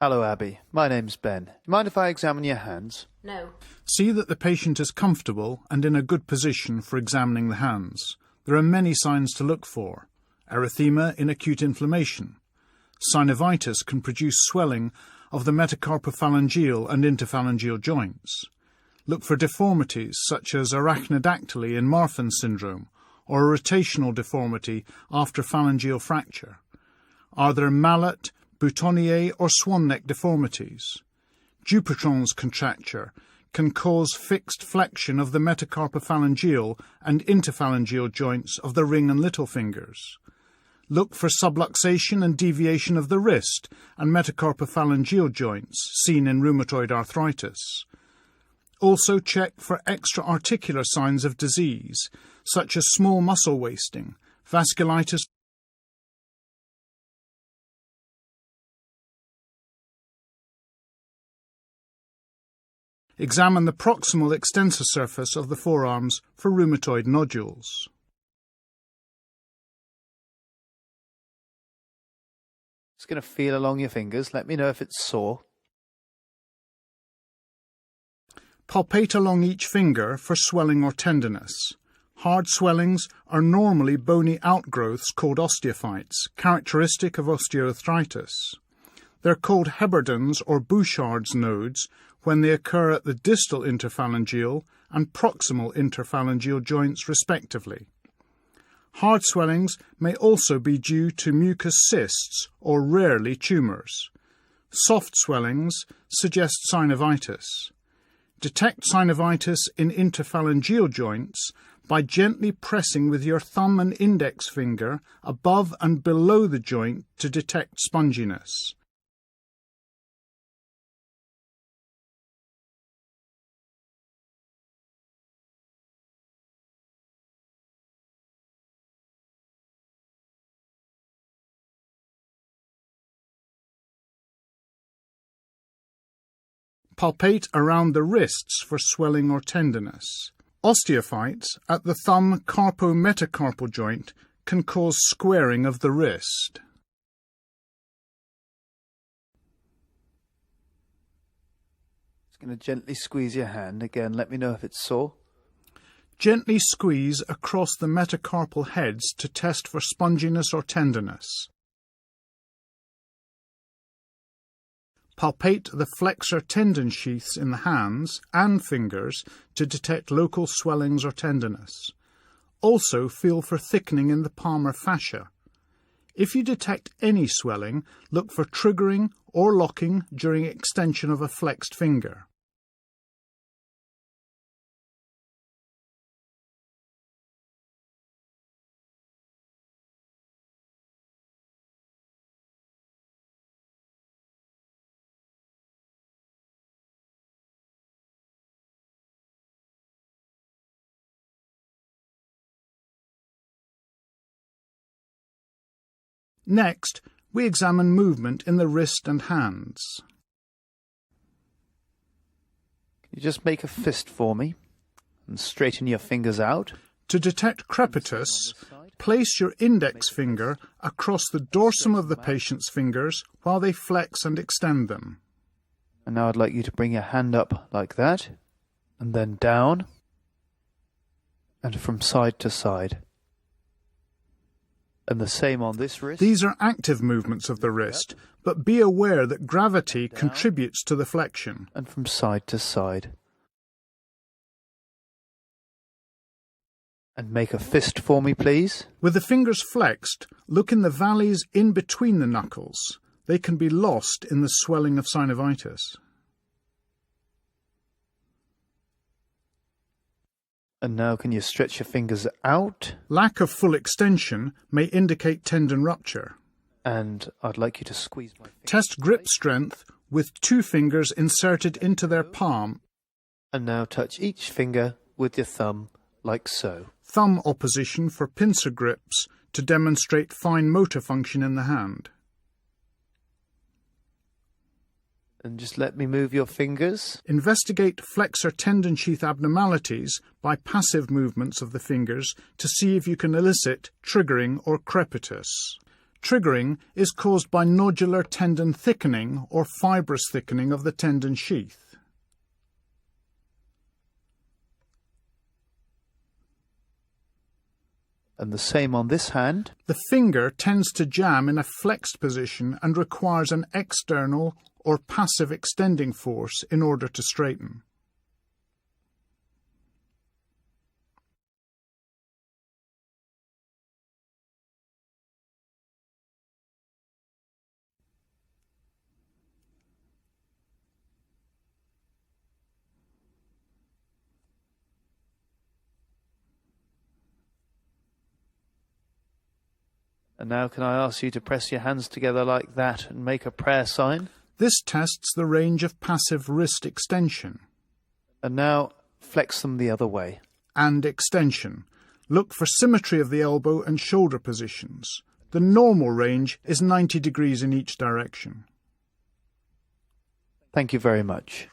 Hello, Abby. My name's Ben. Mind if I examine your hands? No. See that the patient is comfortable and in a good position for examining the hands. There are many signs to look for. Erythema in acute inflammation. Synovitis can produce swelling of the metacarpophalangeal and interphalangeal joints. Look for deformities such as arachnodactyly in Marfan syndrome or a rotational deformity after phalangeal fracture. Are there mallet, boutonniere or swan neck deformities? Dupuytren's contracture can cause fixed flexion of the metacarpophalangeal and interphalangeal joints of the ring and little fingers. Look for subluxation and deviation of the wrist and metacarpophalangeal joints seen in rheumatoid arthritis. Also check for extra-articular signs of disease, such as small muscle wasting, vasculitis. Examine the proximal extensor surface of the forearms for rheumatoid nodules. Just going to feel along your fingers. Let me know if it's sore. Palpate along each finger for swelling or tenderness. Hard swellings are normally bony outgrowths called osteophytes, characteristic of osteoarthritis. They're called Heberdens or Bouchard's nodes when they occur at the distal interphalangeal and proximal interphalangeal joints respectively. Hard swellings may also be due to mucous cysts or rarely tumours. Soft swellings suggest synovitis. Detect synovitis in interphalangeal joints by gently pressing with your thumb and index finger above and below the joint to detect sponginess. Palpate around the wrists for swelling or tenderness. Osteophytes at the thumb carpo-metacarpal joint can cause squaring of the wrist. Just going to gently squeeze your hand. Again, let me know if it's sore. Gently squeeze across the metacarpal heads to test for sponginess or tenderness. Palpate the flexor tendon sheaths in the hands and fingers to detect local swellings or tenderness. Also feel for thickening in the palmar fascia. If you detect any swelling, look for triggering or locking during extension of a flexed finger. Next, we examine movement in the wrist and hands. Can you just make a fist for me and straighten your fingers out? To detect crepitus, place your index finger across the dorsum of the patient's fingers while they flex and extend them. And now I'd like you to bring your hand up like that, and then down, and from side to side. And the same on this wrist. These are active movements of the wrist, but be aware that gravity contributes to the flexion. And from side to side. And make a fist for me, please. With the fingers flexed, look in the valleys in between the knuckles. They can be lost in the swelling of synovitis. And now can you stretch your fingers out? Lack of full extension may indicate tendon rupture. And I'd like you to squeeze my fingers. Test grip strength with 2 fingers inserted into their palm. And now touch each finger with your thumb, like so. Thumb opposition for pincer grips to demonstrate fine motor function in the hand. And just let me move your fingers. Investigate flexor tendon sheath abnormalities by passive movements of the fingers to see if you can elicit triggering or crepitus. Triggering is caused by nodular tendon thickening or fibrous thickening of the tendon sheath. And the same on this hand. The finger tends to jam in a flexed position and requires an external or passive extending force in order to straighten. And now can I ask you to press your hands together like that and make a prayer sign? This tests the range of passive wrist extension. And now flex them the other way. And extension. Look for symmetry of the elbow and shoulder positions. The normal range is 90 degrees in each direction. Thank you very much.